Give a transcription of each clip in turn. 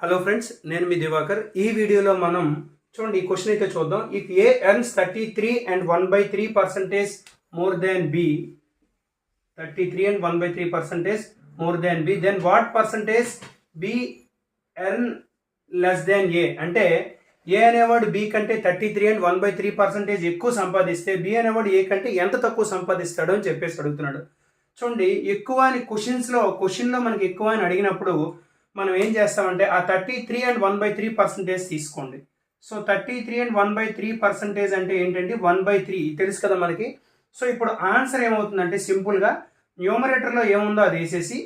Hello friends, నేను మీ దివాకర్. ఈ వీడియోలో మనం చూడండి ఈ క్వశ్చన్ అయితే చూద్దాం. If A earns 33 and 1/3% more than B, 33 and 1/3% more than B, then what percentage B earn less than A? అంటే ఏ అనేవాడు బి కంటే 33 and 1/3% ఎక్కువ సంపాదిస్తే బి అనేవాడు ఏ కంటే ఎంత తక్కువ సంపాదిస్తాడు అని చెప్పేసి అడుగుతున్నాడు. చూడండి, ఎక్కువ అని క్వశ్చన్లో మనకి ఎక్కువ అని అడిగినప్పుడు మనం ఏం చేస్తామంటే ఆ 33 and 1/3% తీసుకోండి. సో 33 and 1/3% అంటే ఏంటంటే 1/3 తెలుసు కదా మనకి. సో ఇప్పుడు ఆన్సర్ ఏమవుతుందంటే సింపుల్గా న్యూమరేటర్లో ఏముందో అది వేసేసి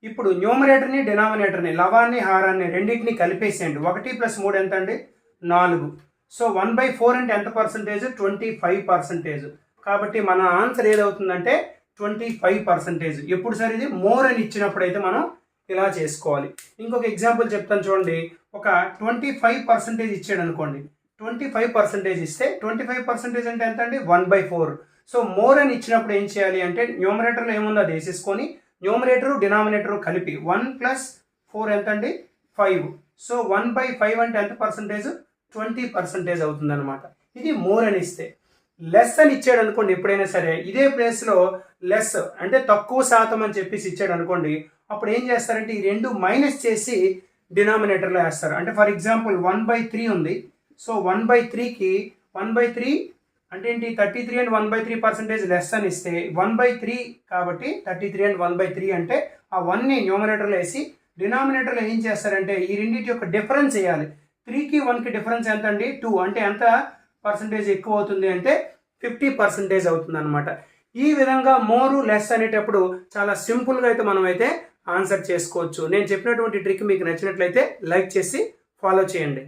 ఇప్పుడు న్యూమరేటర్ని డినామినేటర్ని లవాన్ని హారాన్ని రెండింటిని కలిపేసేయండి. 1 + 3 ఎంత అండి? 4. సో 1/4 అంటే ఎంత పర్సంటేజ్? 25%. కాబట్టి మన ఆన్సర్ ఏదవుతుందంటే 25%. ఎప్పుడు సార్ ఇది మోర్ అని ఇచ్చినప్పుడు అయితే మనం ఇలా చేసుకోవాలి. ఇంకొక ఎగ్జాంపుల్ చెప్తాను చూడండి. ఒక 25% ఇచ్చాడు అనుకోండి. 25% ఇస్తే 25% అంటే ఎంత అండి? 1/4. సో మోర్ అని ఇచ్చినప్పుడు ఏం చేయాలి అంటే న్యూమరేటర్లో ఏముందో అది వేసేసుకొని న్యూమరేటరు డినామినేటరు కలిపి 1 + 4 ఎంత అండి? 5. సో 1/5 అంటే ఎంత పర్సంటేజ్? 20% అవుతుంది అనమాట. ఇది మోర్ అని ఇస్తే. లెస్ అని ఇచ్చాడు అనుకోండి, ఎప్పుడైనా సరే ఇదే ప్లేస్లో లెస్ అంటే తక్కువ శాతం అని చెప్పేసి ఇచ్చాడు అనుకోండి, అప్పుడు ఏం చేస్తారంటే ఈ రెండు మైనస్ చేసి డినామినేటర్లో వేస్తారు. అంటే ఫర్ ఎగ్జాంపుల్ 1/3 ఉంది. సో 1/3కి 1/3 అంటే ఏంటి? 33 and 1/3% లెస్ అని ఇస్తే 1/3 కాబట్టి 33 and 1/3 అంటే ఆ 1ని న్యూమరేటర్లో వేసి డినామినేటర్లో ఏం చేస్తారంటే ఈ రెండింటి యొక్క డిఫరెన్స్ వేయాలి. 3కి 1కి డిఫరెన్స్ ఎంత అండి? 2. అంటే ఎంత పర్సంటేజ్ ఎక్కువ అవుతుంది అంటే 50% అవుతుంది అనమాట. ఈ విధంగా మోరు లెస్ అనేటప్పుడు చాలా సింపుల్గా అయితే మనం అయితే ఆన్సర్ చేసుకోవచ్చు. నేను చెప్పినటువంటి ట్రిక్ మీకు నచ్చినట్లయితే లైక్ చేసి ఫాలో చేయండి.